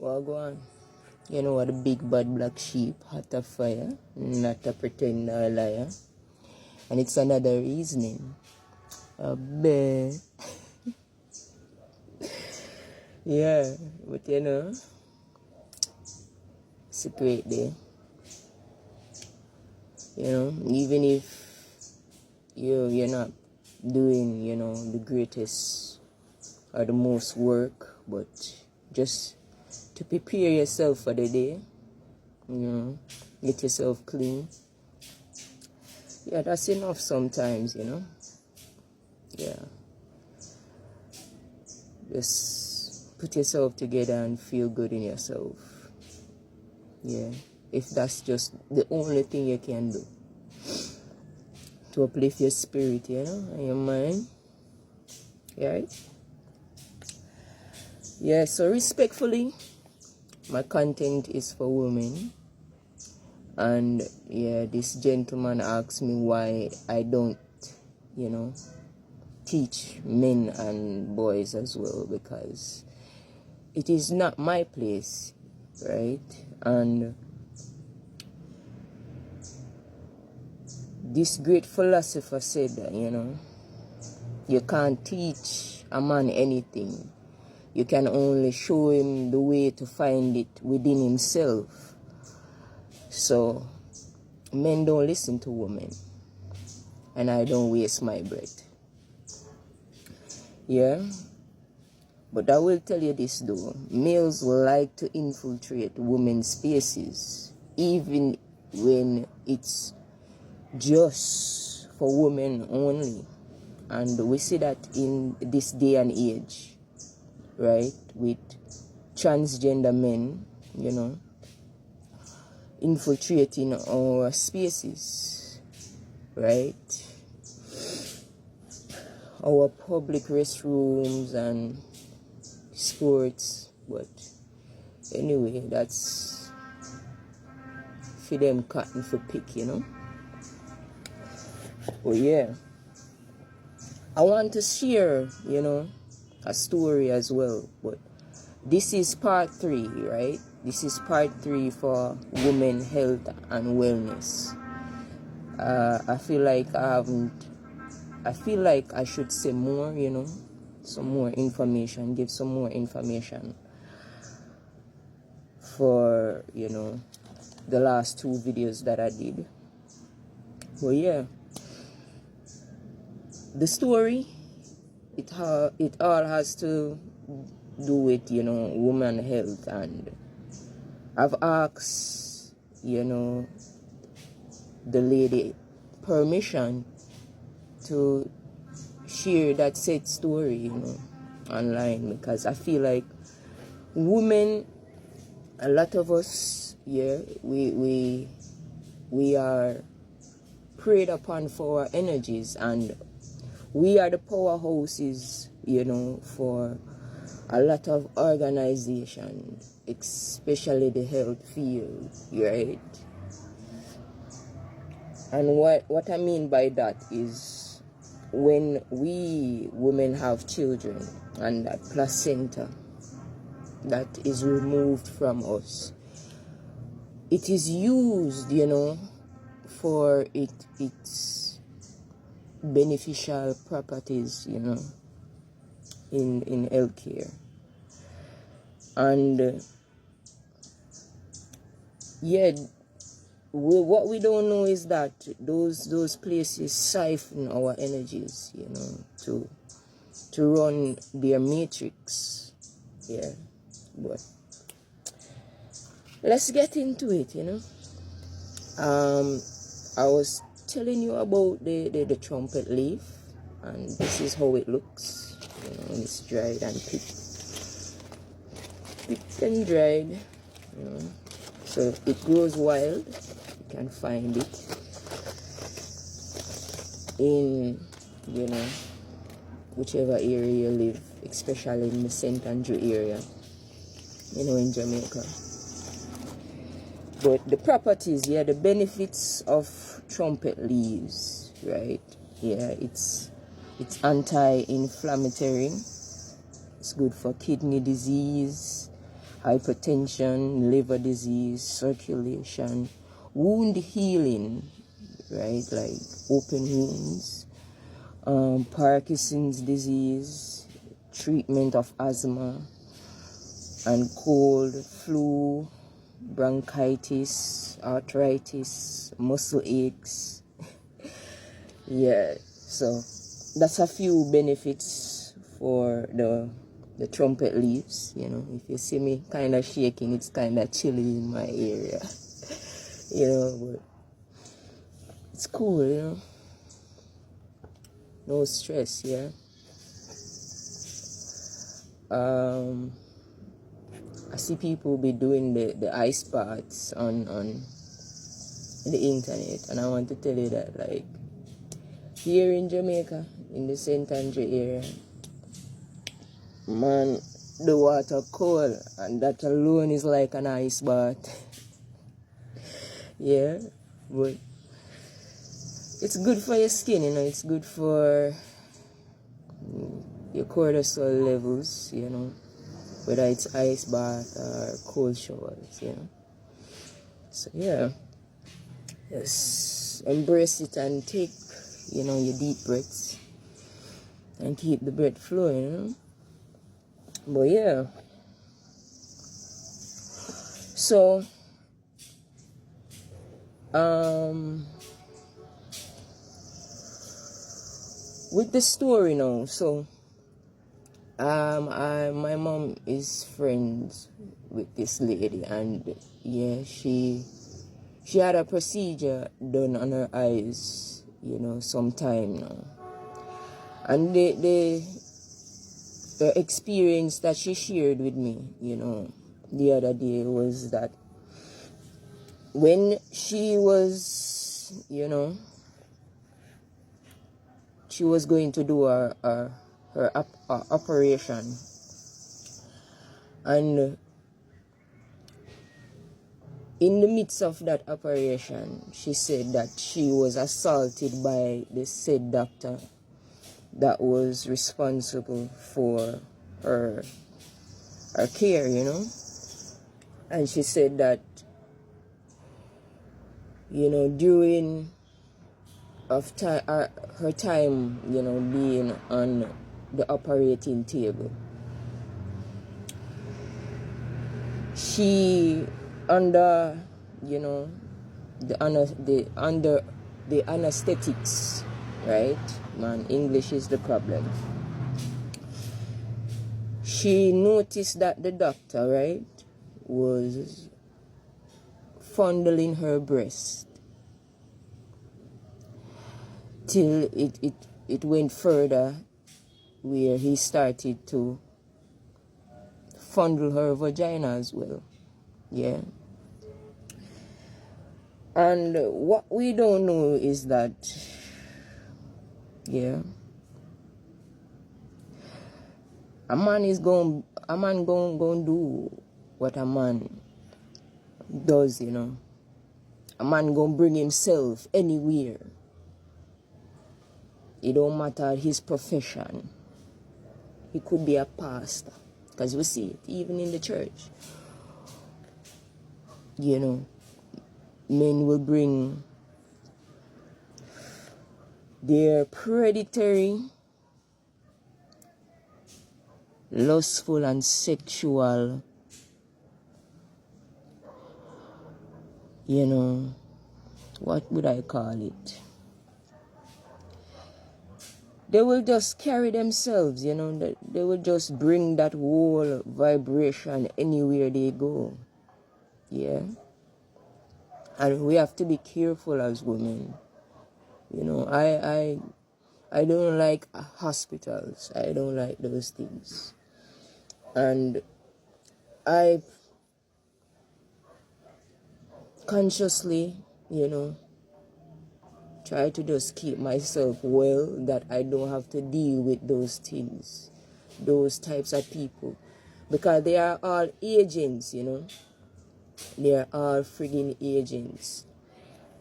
Well, go on. You know what, the big bad black sheep, hot of fire, not a pretender liar. And it's another reasoning. A bear. Yeah, but you know, it's a great day. You know, even if you're not doing, you know, the greatest or the most work, but just to prepare yourself for the day, you know, get yourself clean. Yeah, that's enough sometimes, you know. Yeah. Just put yourself together and feel good in yourself. Yeah. If that's just the only thing you can do to uplift your spirit, you know, and your mind. Right? Yeah, so respectfully, my content is for women. And yeah, this gentleman asked me why I don't, you know, teach men and boys as well, because it is not my place, right? And this great philosopher said that, you know, you can't teach a man anything. You can only show him the way to find it within himself. So, men don't listen to women. And I don't waste my breath. Yeah? But I will tell you this though. Males like to infiltrate women's spaces, even when it's just for women only. And we see that in this day and age, right? With transgender men, you know, infiltrating our spaces, right? Our public restrooms and sports. But anyway, that's for them cotton for pick, you know. But yeah, I want to share, you know, a story as well. But this is part 3, right? This is part 3 for women health and wellness. I feel like I should say more, you know, some more information, give some more information for, you know, the last 2 videos that I did. Well, yeah, the story, it all has to do with, you know, woman health. And I've asked, you know, the lady permission to share that said story, you know, online, because I feel like women, a lot of us, yeah, we are preyed upon for our energies, and we are the powerhouses, you know, for a lot of organizations, especially the health field, right? And what I mean by that is, when we women have children and that placenta that is removed from us, it is used, you know, for its beneficial properties, you know, in healthcare. And yeah, what we don't know is that those places siphon our energies, you know, to run their matrix. Yeah, but let's get into it, you know. I was telling you about the trumpet leaf, and this is how it looks, you know, when it's dried and picked and dried, you know. So it grows wild. You can find it in, you know, whichever area you live, especially in the St. Andrew area, you know, in Jamaica. But the properties, yeah, the benefits of trumpet leaves, right? Yeah, it's anti-inflammatory. It's good for kidney disease, hypertension, liver disease, circulation, wound healing, right, like open wounds, Parkinson's disease, treatment of asthma and cold, flu, bronchitis, arthritis, muscle aches. Yeah, so that's a few benefits for the trumpet leaves. You know, if you see me kind of shaking, it's kind of chilly in my area. You know, but it's cool, you know. No stress, yeah. I see people be doing the ice baths on the internet, and I want to tell you that, like, here in Jamaica, in the St. Andre area, man, the water cold, and that alone is like an ice bath. Yeah, but it's good for your skin, you know, it's good for your cortisol levels, you know, whether it's ice bath or cold showers, you know. So yeah, just embrace it and take, you know, your deep breaths and keep the breath flowing, you know. But yeah, so with the story now, so my mom is friends with this lady, and yeah, she had a procedure done on her eyes, you know, some time now, and the experience that she shared with me, you know, the other day was that when she was, you know, she was going to do her operation, and in the midst of that operation, she said that she was assaulted by the said doctor that was responsible for her care, you know. And she said that, you know, during of time, her time, you know, being on the operating table, she under, you know, under the anesthetics, right? Man, English is the problem. She noticed that the doctor, right, was fondling her breast till it went further, where he started to fondle her vagina as well. Yeah. And what we don't know is that, yeah, a man going do what a man does, you know. A man going bring himself anywhere. It don't matter his profession. He could be a pastor, because we see it even in the church. You know, men will bring their predatory, lustful and sexual, you know, what would I call it? They will just carry themselves, you know, they will just bring that whole vibration anywhere they go. Yeah. And we have to be careful as women. You know, I don't like hospitals. I don't like those things. And I consciously, you know, try to just keep myself well, that I don't have to deal with those things, those types of people, because they are all agents, you know. They are all friggin' agents,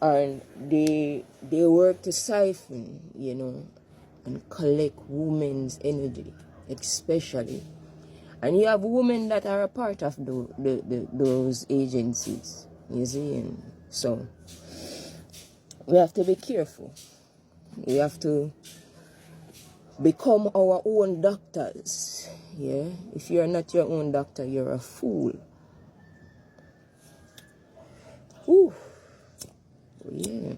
and they work to siphon, you know, and collect women's energy, especially. And you have women that are a part of those agencies, you see. And so we have to be careful. We have to become our own doctors. Yeah, if you're not your own doctor, you're a fool. Ooh, yeah.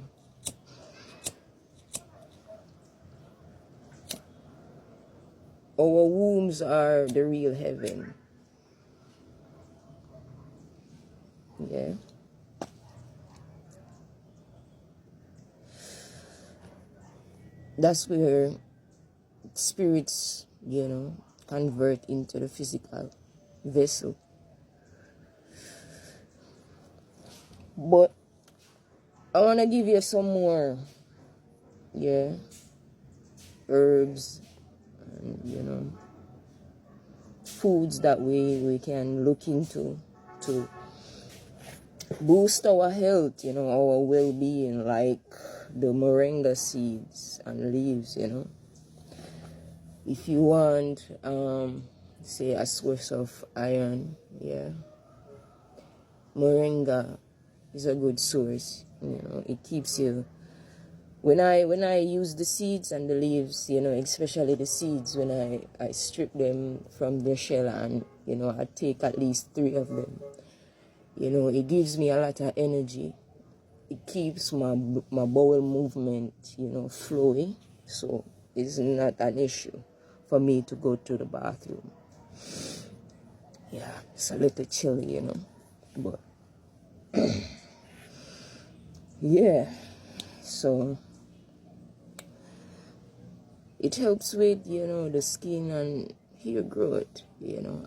Our wombs are the real heaven. Yeah. That's where spirits, convert into the physical vessel. But I want to give you some more, herbs and, foods that we can look into to boost our health, our well-being, like the moringa seeds and leaves, If you want, say, a source of iron, moringa is a good source. It keeps you. When I use the seeds and the leaves, especially the seeds, when I strip them from their shell and I take at least 3 of them, it gives me a lot of energy. It keeps my bowel movement, flowing, so it's not an issue for me to go to the bathroom. Yeah, it's a little chilly, but yeah, so it helps with, the skin and hair growth,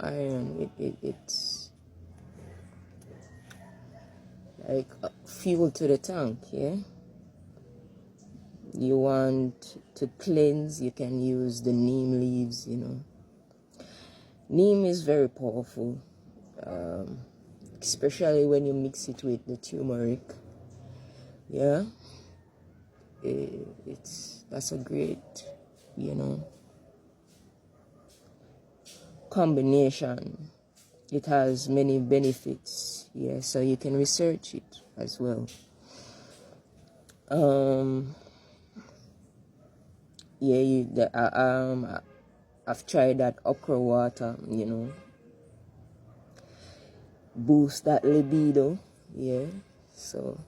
iron. It's like fuel to the tank, yeah. You want to cleanse, you can use the neem leaves, Neem is very powerful, especially when you mix it with the turmeric. Yeah, that's a great, combination. It has many benefits, so you can research it as well. I've tried that okra water, boost that libido, so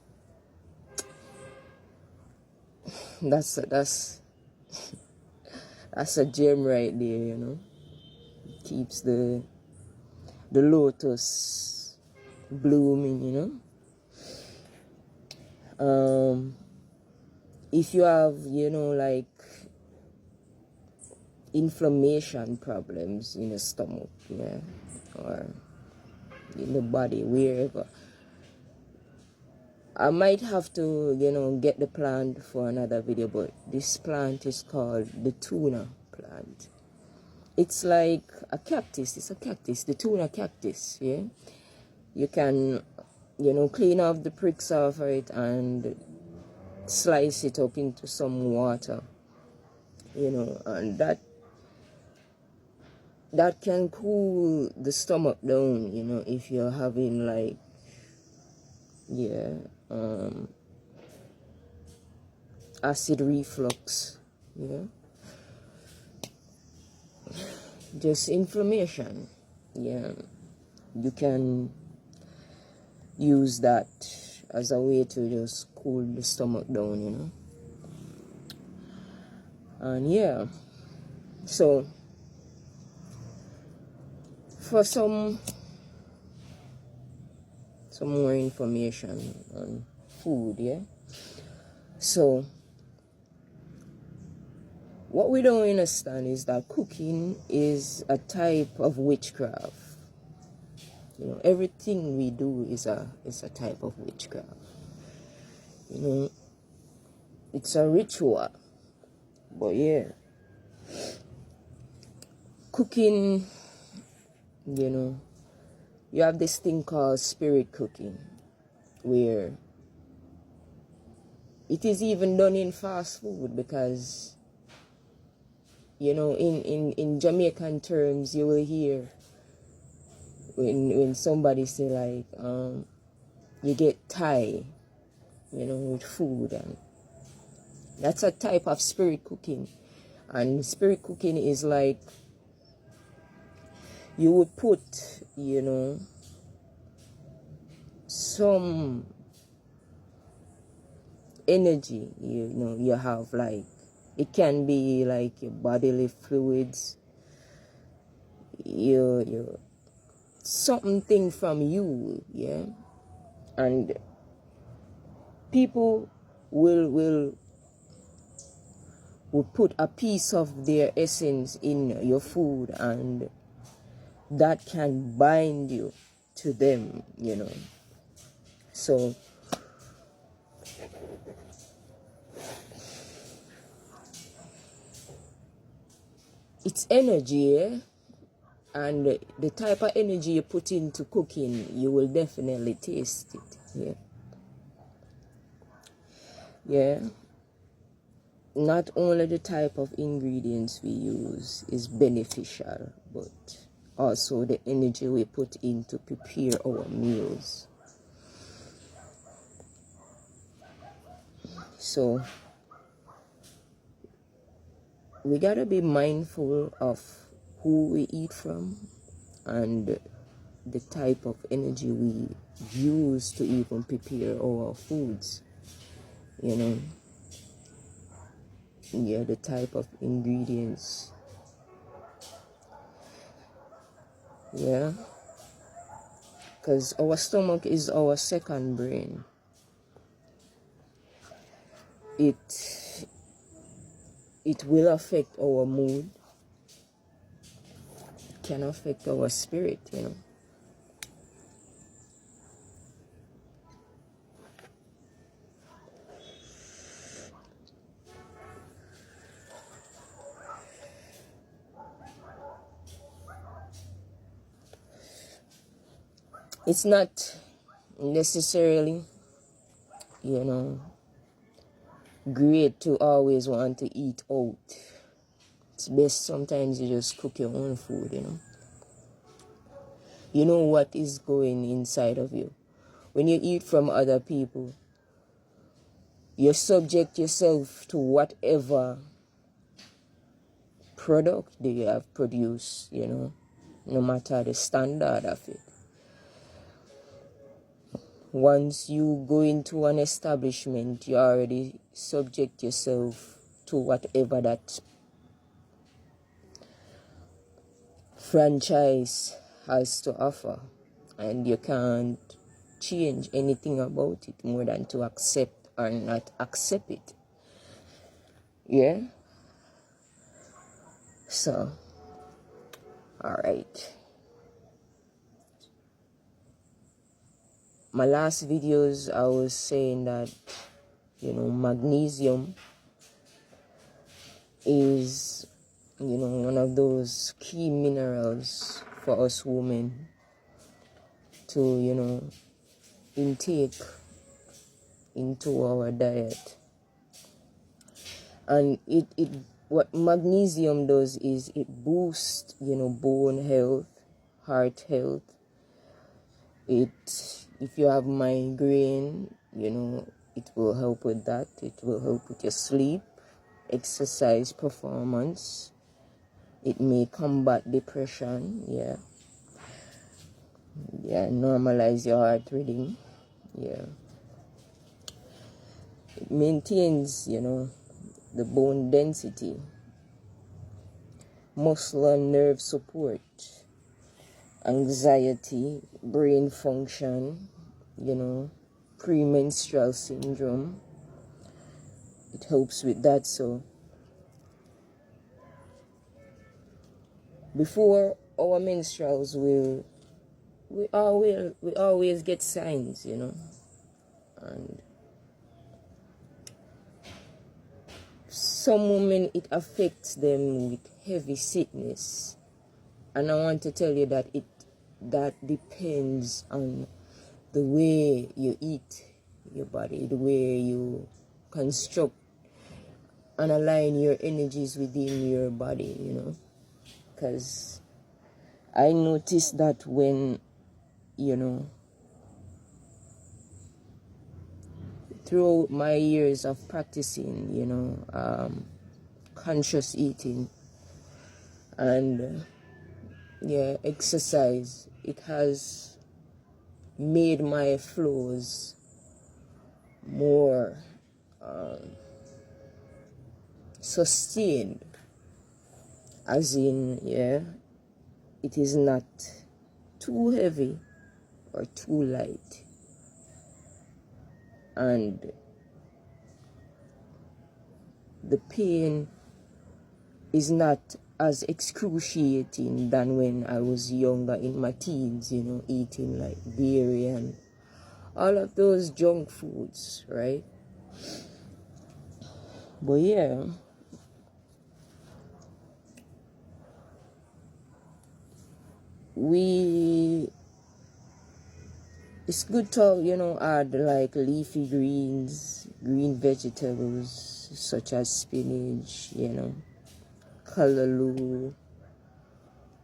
that's a gem right there, keeps the lotus blooming, if you have, like inflammation problems in the stomach, or in the body, wherever, I might have to, get the plant for another video, but this plant is called the tuna plant. It's like a cactus. It's a cactus, the tuna cactus, You can, clean off the pricks off it and slice it up into some water, and that can cool the stomach down, if you're having like, acid reflux, just inflammation, you can use that as a way to just cool the stomach down, and so for some more information on food, so what we don't understand is that cooking is a type of witchcraft. Everything we do is a type of witchcraft. It's a ritual. But cooking, you have this thing called spirit cooking, where it is even done in fast food, because in Jamaican terms you will hear when somebody say like you get tired, with food, and that's a type of spirit cooking. And spirit cooking is like you would put, some energy, you have, like, it can be like your bodily fluids, your something from you, yeah. And people will put a piece of their essence in your food, and that can bind you to them, So it's energy, eh? And the type of energy you put into cooking, you will definitely taste it. Yeah. Not only the type of ingredients we use is beneficial, but also the energy we put in to prepare our meals. So we gotta be mindful of who we eat from and the type of energy we use to even prepare our foods, Yeah, the type of ingredients. Yeah. Because our stomach is our second brain. It will affect our mood. It can affect our spirit, It's not necessarily, great to always want to eat out. It's best sometimes you just cook your own food, You know what is going inside of you. When you eat from other people, you subject yourself to whatever product they have produced, no matter the standard of it. Once you go into an establishment, you already subject yourself to whatever that franchise has to offer, and you can't change anything about it more than to accept or not accept it. Yeah. So, all right. My last videos, I was saying that, magnesium is, one of those key minerals for us women to, intake into our diet. And what magnesium does is it boosts, bone health, heart health. If you have migraine, it will help with that. It will help with your sleep, exercise performance. It may combat depression, yeah, normalize your heart rhythm, yeah. It maintains, the bone density, muscle and nerve support, anxiety, brain function, premenstrual syndrome. It helps with that. So before our menstruals, we always get signs, and some women it affects them with heavy sickness, and I want to tell you that that depends on the way you eat your body, the way you construct and align your energies within your body, because I noticed that when you know, through my years of practicing, you know, conscious eating and yeah, exercise, it has made my flows more sustained, as in, yeah, it is not too heavy or too light, and the pain is not as excruciating than when I was younger in my teens, you know, eating like dairy and all of those junk foods, right? But yeah, it's good to, you know, add like leafy greens, green vegetables such as spinach, you know, callaloo,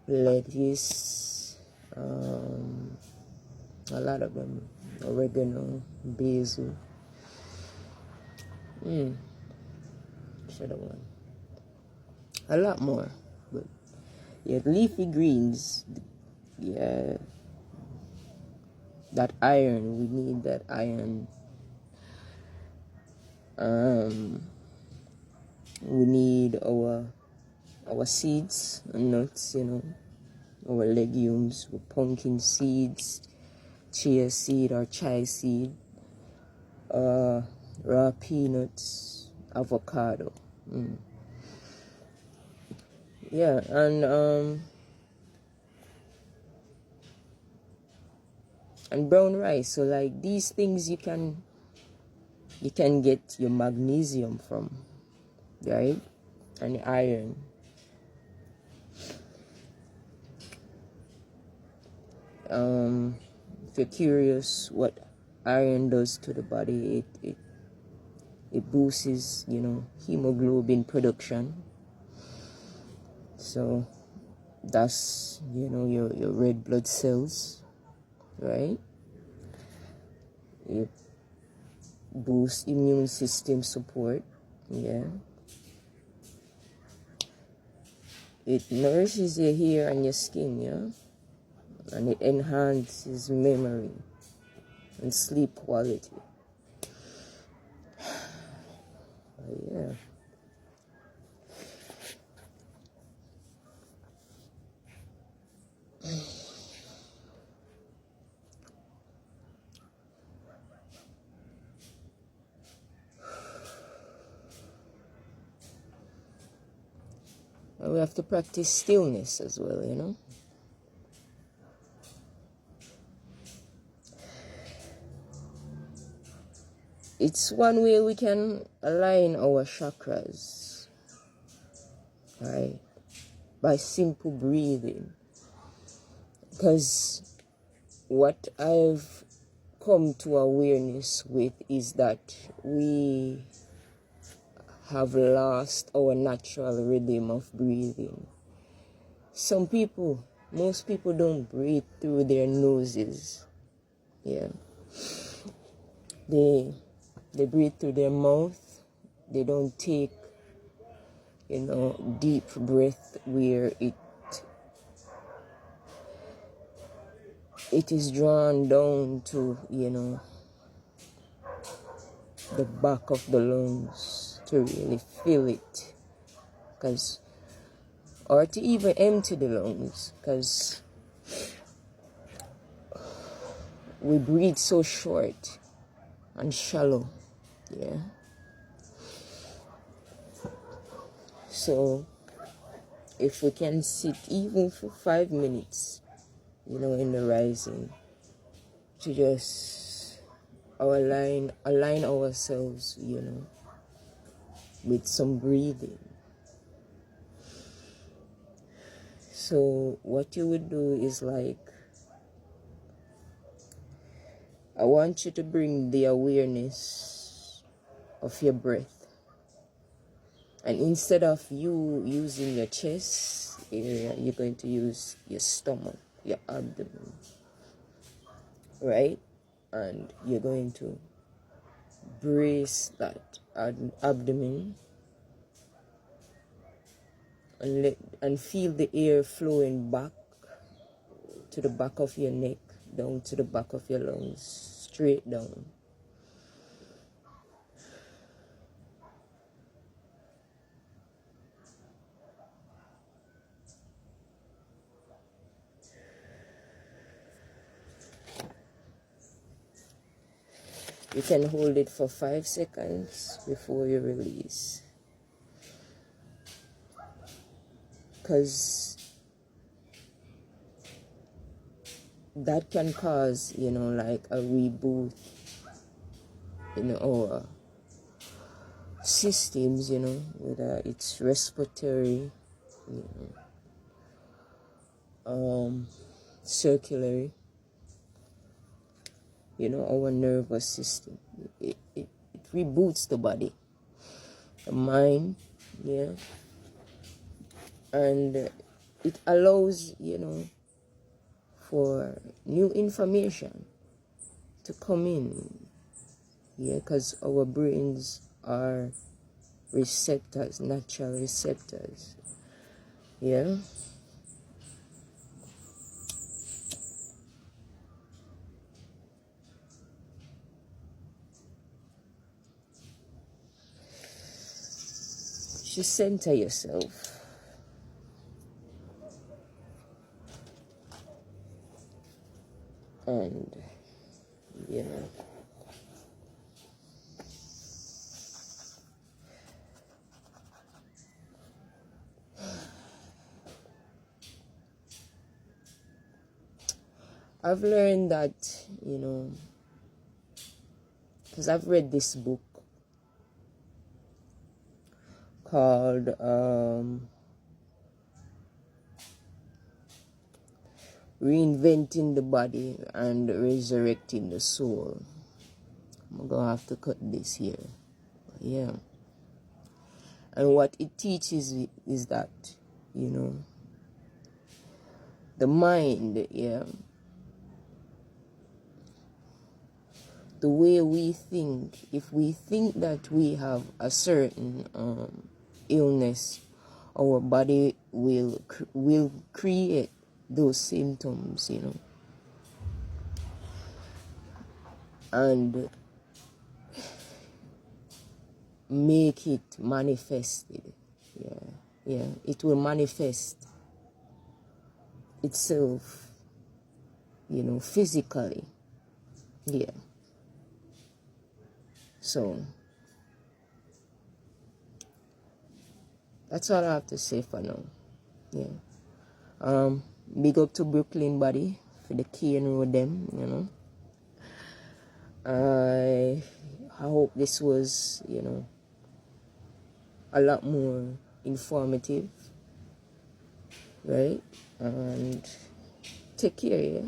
lettuce, a lot of them, oregano, basil. Should have won. A lot more, but yeah, leafy greens, yeah, that iron, we need that iron. We need our seeds and nuts, you know, our legumes, pumpkin seeds, chia seed or chai seed, raw peanuts, avocado. Yeah, and brown rice. So like these things you can get your magnesium from, right? And iron. If you're curious what iron does to the body, it boosts, you know, hemoglobin production. So that's, you know, your red blood cells, right? It boosts immune system support, yeah. It nourishes your hair and your skin, yeah. And it enhances memory and sleep quality. Yeah. And we have to practice stillness as well, you know. It's one way we can align our chakras, right? By simple breathing. Because what I've come to awareness with is that we have lost our natural rhythm of breathing. Most people don't breathe through their noses. Yeah. They breathe through their mouth. They don't take, you know, deep breath where it is drawn down to, you know, the back of the lungs to really feel it, or to even empty the lungs, because we breathe so short and shallow, yeah. So if we can sit even for 5 minutes, you know, in the rising, to just align ourselves, you know, with some breathing. So what you would do is like, I want you to bring the awareness of your breath, and instead of you using your chest area, you're going to use your stomach, your abdomen. right? And you're going to brace that abdomen and feel the air flowing back to the back of your neck, down to the back of your lungs, straight down. You can hold it for 5 seconds before you release, because that can cause, like a reboot in our systems, whether it's respiratory, circulatory, our nervous system. It reboots the body, the mind, and it allows, for new information to come in, because our brains are receptors, natural receptors, Just center yourself. And, I've learned that, because I've read this book called Reinventing the Body and Resurrecting the Soul. I'm going to have to cut this here. And what it teaches is that, the mind, the way we think, if we think that we have a certain illness, our body will create those symptoms, and make it manifested. It will manifest itself, physically. So that's all I have to say for now. Big up to Brooklyn body for the key and road them, I hope this was, a lot more informative, right? And take care,